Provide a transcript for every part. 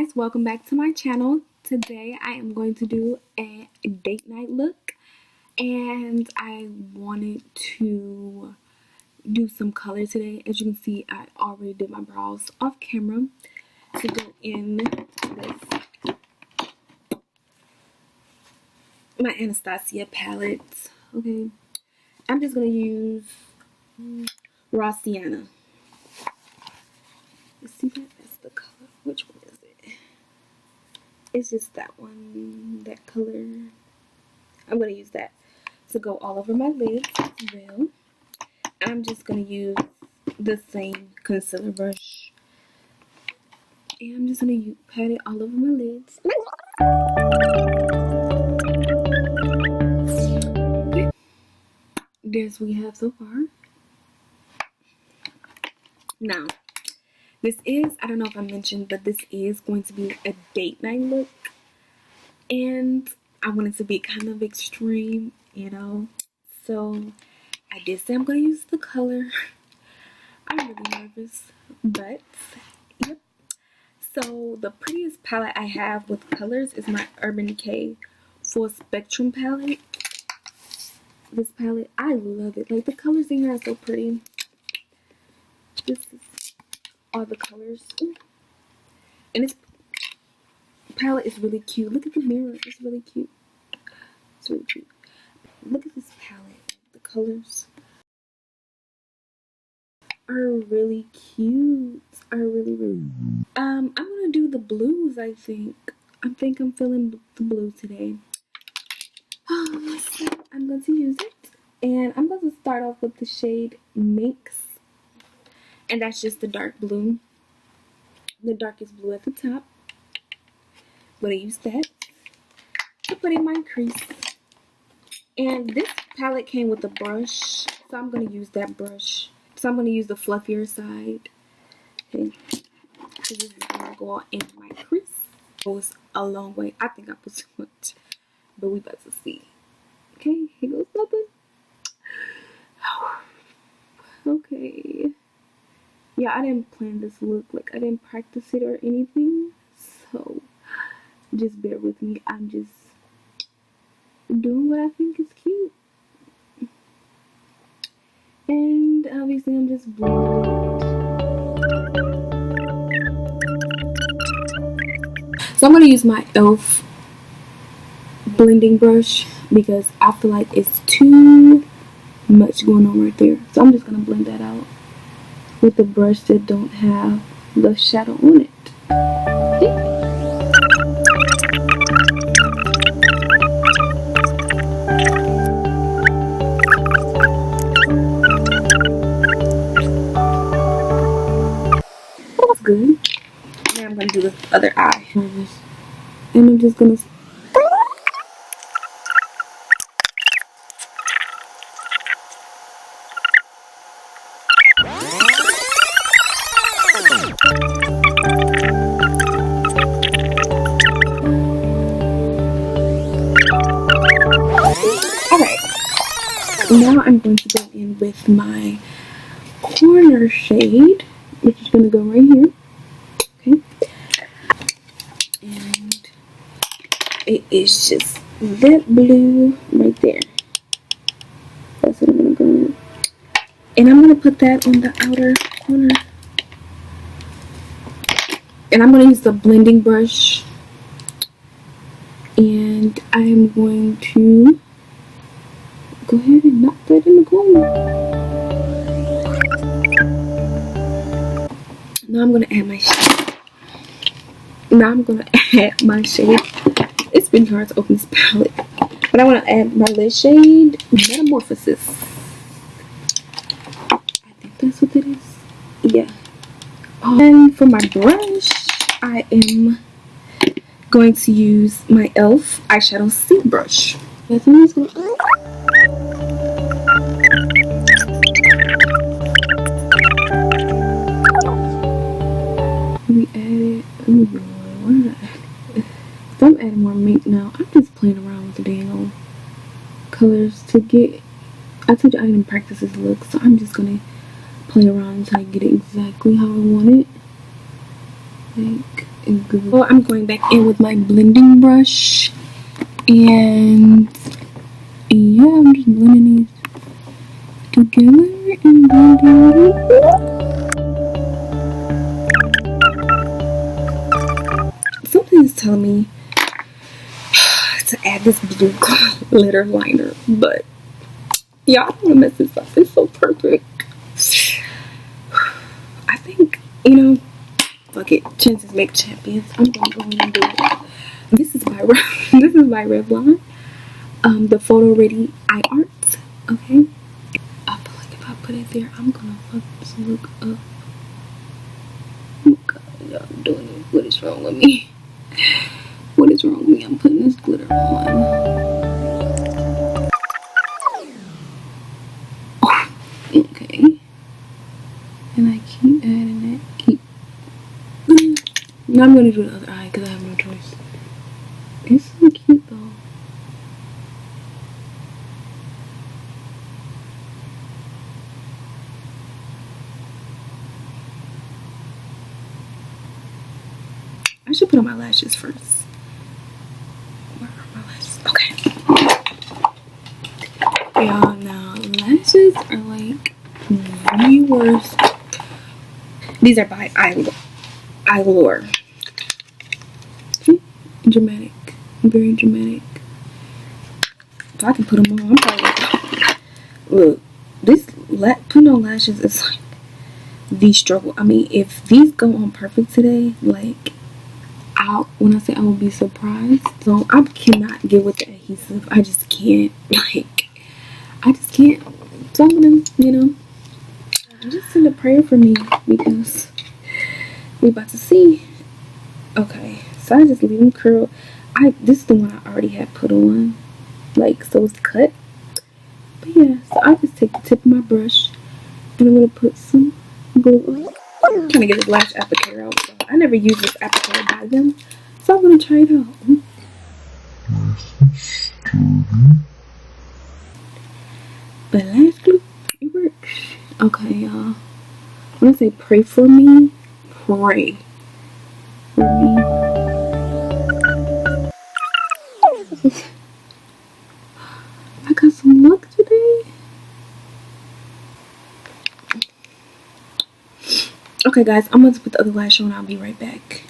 guys, welcome back to my channel. Today I am going to do a date night look, and I wanted to do some color today. As you can see, I already did my brows off camera to go in with my Anastasia palette. Okay, I'm just gonna use Raw Sienna. You see that? That's the color. Which one is it? It's just that one, that color. I'm going to use that to go all over my lids as well. I'm just going to use the same concealer brush. And I'm just going to pat it all over my lids. Okay. There's what we have so far. Now, this is, I don't know if I mentioned, but this is going to be a date night look. And I want it to be kind of extreme, you know. So I did say I'm going to use the color. I'm really nervous, but yep. So the prettiest palette I have with colors is my Urban Decay Full Spectrum palette. This palette, I love it. Like, the colors in here are so pretty. This is all the colors. And this palette is really cute. Look at the mirror. It's really cute. It's really cute. Look at this palette. The colors are really cute. Are really I'm gonna do the blues. I think I'm feeling the blue today. So I'm going to use it, and I'm going to start off with the shade Mix, and that's just the dark blue, the darkest blue at the top. I'm going to use that to put in my crease. And this palette came with a brush, so I'm going to use that brush. So I'm going to use the fluffier side. Okay. So this is going to go in my crease. It goes a long way. I think I put too much, but we about to see. Okay, here goes nothing. Okay. Yeah, I didn't plan this look. Like, I didn't practice it or anything. So, just bear with me. I'm just doing what I think is cute. And obviously, I'm just blending it. So, I'm going to use my e.l.f. blending brush because I feel like it's too much going on right there. So I'm just going to blend that out with the brush that don't have the shadow on it. Okay. That's good. Now I'm going to do the other eye. And I'm just going to now I'm going to go in with my corner shade, which is going to go right here. Okay. And it is just that blue right there. That's what I'm going to go in. And I'm going to put that on the outer corner. And I'm going to use the blending brush. And I'm going to go ahead and knock that in the corner. Now I'm going to add my shade. It's been hard to open this palette. But I want to add my lid shade, Metamorphosis. I think that's what it is. Yeah. And for my brush, I am going to use my e.l.f. eyeshadow stick brush. That's what I'm just going to we added, oh Lord, what did I add? So I'm adding more mink now. I'm just playing around with the dang old colors to get, I told you I didn't practice this look, so I'm just going to play around until I get it exactly how I want it. Like, Well, I'm going back in with my blending brush, and yeah, I'm just blending these together and blending. Something's telling me to add this blue glitter liner, but yeah, I don't want to mess this up. It's so perfect. I think, fuck it. Chances make champions. I'm gonna go in and do it. This is by Revlon. The Photo Ready Eye Art. Okay. I feel like if I put it there, I'm gonna fuck this look up. Oh God, y'all doing it. What is wrong with me? What is wrong with me? I'm putting this glitter on. Okay. And I keep adding it. Now I'm gonna do the other eye because I have no choice. It's so cute though. I should put on my lashes first. Where are my lashes? Okay. Y'all, now lashes are like the worst. These are by Eyelure. Okay. Dramatic. Very dramatic. If I can put them on, I'm probably look. Putting on lashes is like the struggle. I mean, if these go on perfect today, like when I say I will be surprised. So I cannot get with the adhesive. I just can't. Like, I just can't. So I'm gonna, just send a prayer for me because we about to see. Okay, so I just leave them curl. This is the one I already had put on, like, so it's cut. But yeah, so I just take the tip of my brush and I'm gonna put some glue. I'm trying to get this lash applicator out. I never use this applicator by them, so I'm gonna try it out. Nice and sturdy. But lash glue, it works. Okay, y'all. When I say pray for me, pray for me. I got some luck today. Okay, guys, I'm going to put the other lash on. I'll be right back.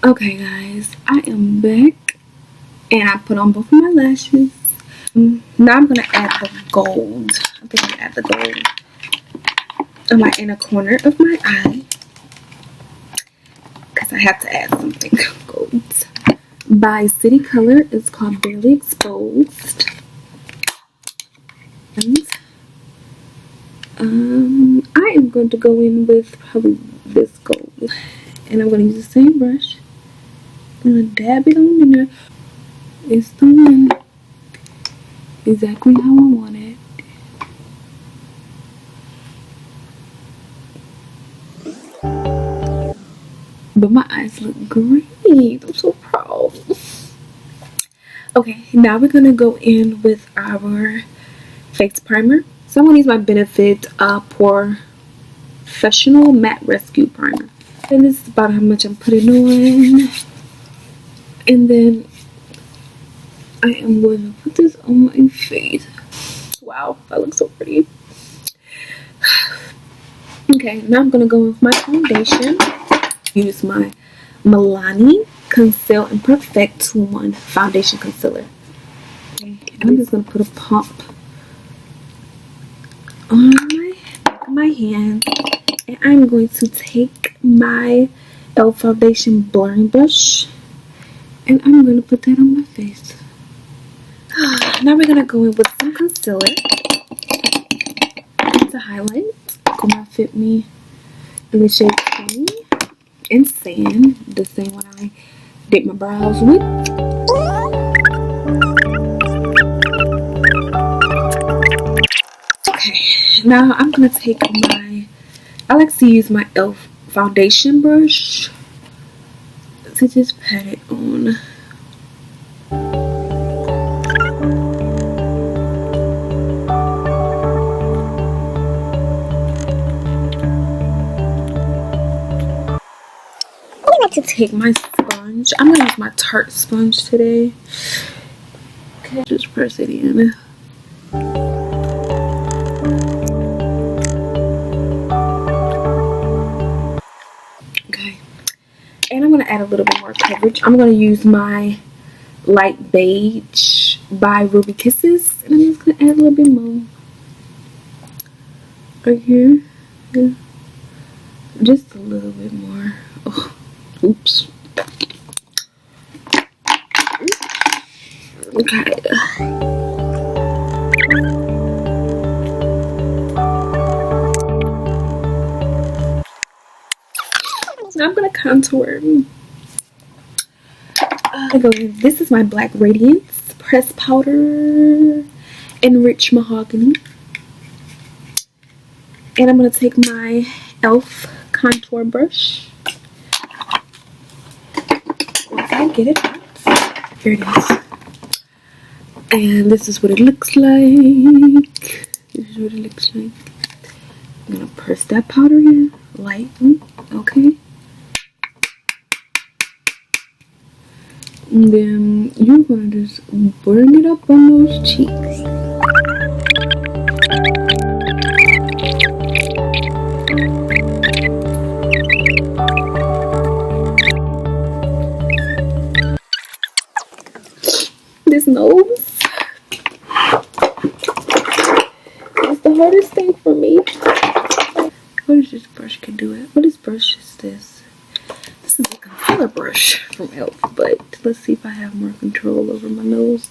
Okay, guys, I am back. And I put on both of my lashes. Now I'm going to add the gold. I think I'm going to add the gold on my inner corner of my eye. Because I have to add something gold. By City Color. It's called Barely Exposed. And I am going to go in with probably this gold. And I'm going to use the same brush. I'm going to dab it on in there. It's the one. Exactly how I want it. But my eyes look great. I'm so proud. Okay, now we're going to go in with our face primer. So I'm going to use my Benefit Professional Matte Rescue Primer. And this is about how much I'm putting on. And then I am going to put this on my face. Wow, that looks so pretty. Okay, now I'm going to go with my foundation. Use my Milani Conceal and Perfect 2-in-1 Foundation Concealer. Okay, and I'm just going to put a pump on my back of my hand. And I'm going to take my e.l.f. foundation blurring brush. And I'm going to put that on my face. Now we're going to go in with some concealer to highlight. Gonna fit me in the shade 20 and Sand, the same one I did my brows with. Okay, now I'm going to take I like to use my e.l.f. foundation brush to just pat it on. like to take my sponge. I'm gonna use my Tarte sponge today. Okay, just press it in. Okay, and I'm gonna add a little bit more coverage. I'm gonna use my light beige by Ruby Kisses, and I'm just gonna add a little bit more right here. Yeah. Just a little bit more. Oh, oops. Okay. Now I'm gonna contour. This is my Black Radiance Press Powder Enriched Mahogany. And I'm gonna take my e.l.f. contour brush. Once I get it out, here it is. And this is what it looks like. This is what it looks like. I'm gonna press that powder in lightly, okay? And then you're gonna just bring it up on those cheeks. This nose is the hardest thing for me. What is this brush can do it? What is brush is this? This is a concealer brush from e.l.f. But let's see if I have more control over my nose.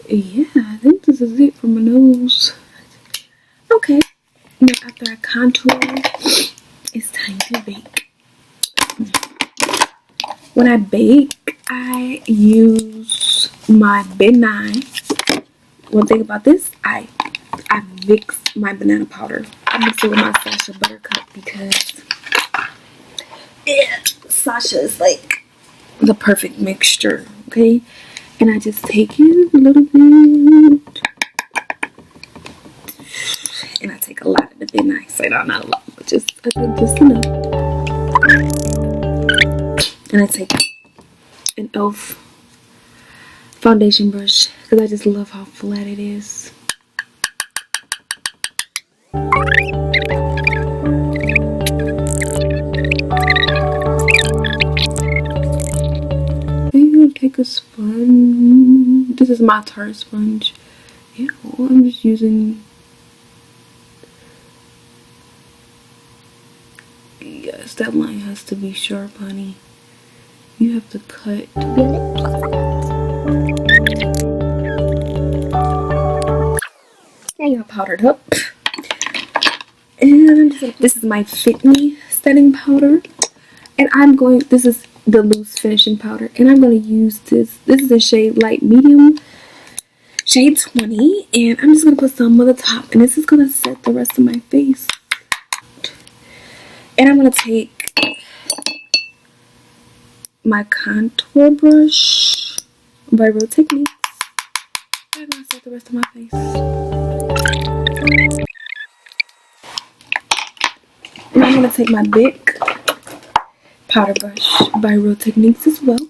Yeah, I think this is it for my nose. Okay, now after I contour, it's time to bake. When I bake, I use my Datenight. One thing about this, I mix my banana powder. I mix it with my Sasha Buttercup because Sasha is like the perfect mixture, okay? And I just take it a little bit. And I take a lot of the Datenight. So not a lot, but just enough. And I take an e.l.f. foundation brush because I just love how flat it is. I'm gonna take a sponge. This is my Tarte sponge. Yeah, well, I'm just using. Yes, that line has to be sharp, honey. You have to cut. Now you're powdered up. And this is my Fit Me setting powder. And I'm going, this is the loose finishing powder. And I'm going to use this. This is a shade light medium. Shade 20. And I'm just going to put some on the top. And this is going to set the rest of my face. And I'm going to take my contour brush by Real Techniques. I'm going to set the rest of my face. And I'm going to take my big powder brush by Real Techniques as well.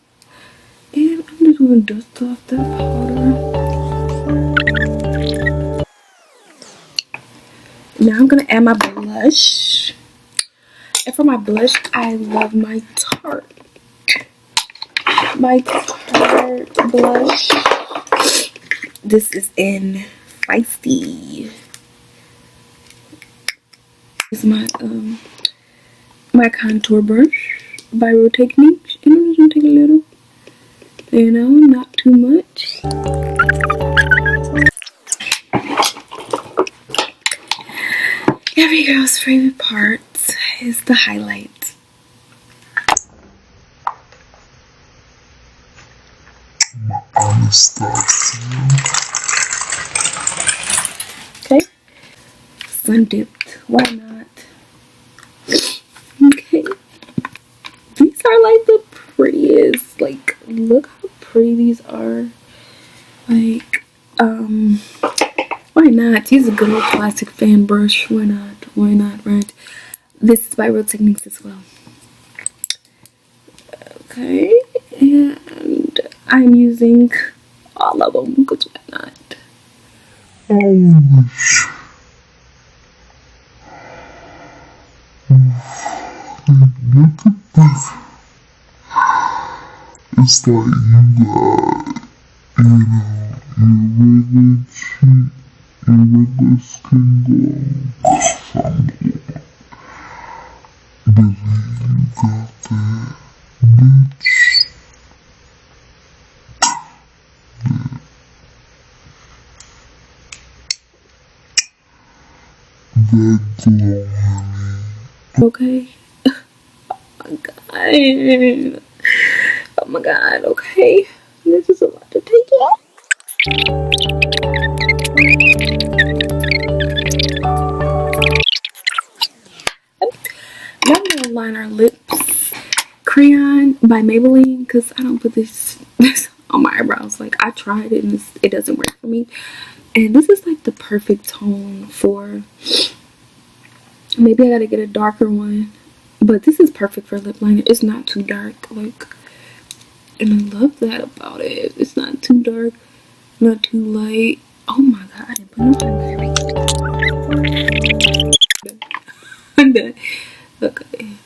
And I'm just going to dust off that powder. Now I'm going to add my blush. And for my blush, I love my Tarte. My Tarte blush. This is in Feisty. This is my my contour brush by Real Techniques. And I'm just gonna take a little, you know, not too much. Every girl's favorite part is the highlight. Okay, sun dipped. Why not? Okay, these are like the look how pretty these are. Like, why not? Use a good old plastic fan brush. Why not? Why not, right? This is by Real Techniques as well. Okay, and I'm using all of them, because why not? Look at this. It's like you got, your regular cheek, your regular skin glow from here. But then you got that bitch, that glow, honey. Okay. Oh my god. Oh my god, okay. This is a lot to take off. Now I'm gonna line our lips crayon by Maybelline, because I don't put this on my eyebrows. Like, I tried it and it doesn't work for me. And this is like the perfect tone for, maybe I gotta get a darker one, but this is perfect for lip liner. It's not too dark, like, and I love that about it. It's not too dark, not too light. Oh my god, I didn't put no highlighter. I'm done. Okay.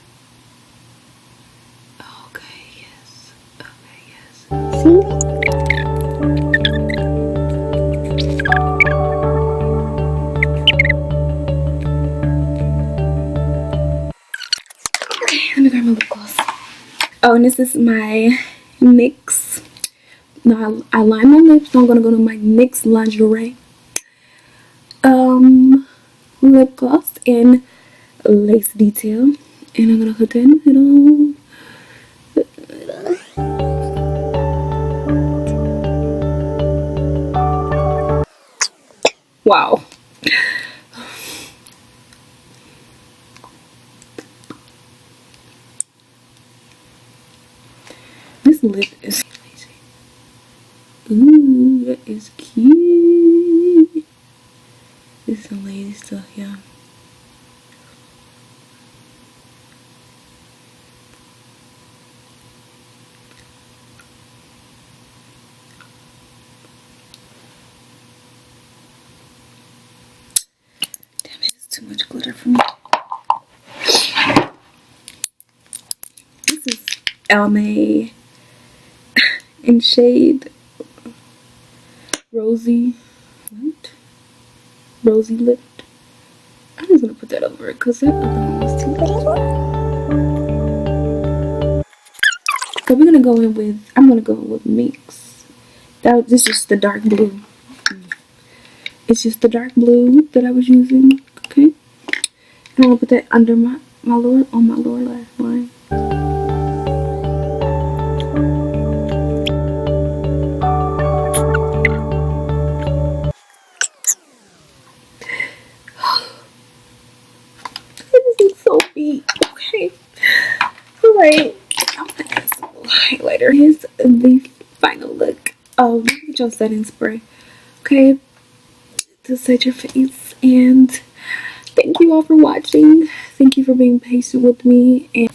Okay, yes. Okay, yes. See? Let me grab my lip gloss. Oh, and this is my NYX. Now I line my lips, so I'm gonna go to my NYX Lingerie lip gloss in lace detail, and I'm gonna put that in the middle. Wow. This lip is amazing. Ooh, that is cute. This is a lady stuff, yeah. Damn it, it's too much glitter for me. This is Almay in shade Rosy. What? Rosy lipped. I'm just gonna put that over it because that other one was too light. So we're gonna go in with, I'm gonna go with Mix. This is the dark blue. It's just the dark blue that I was using. Okay. And I'm gonna put that under my lower lash line. This is so beat. Okay. Alright. I'm gonna add some highlighter. Here's the final look. Oh, let me get your setting spray. Okay. To set your face. And thank you all for watching. Thank you for being patient with me. And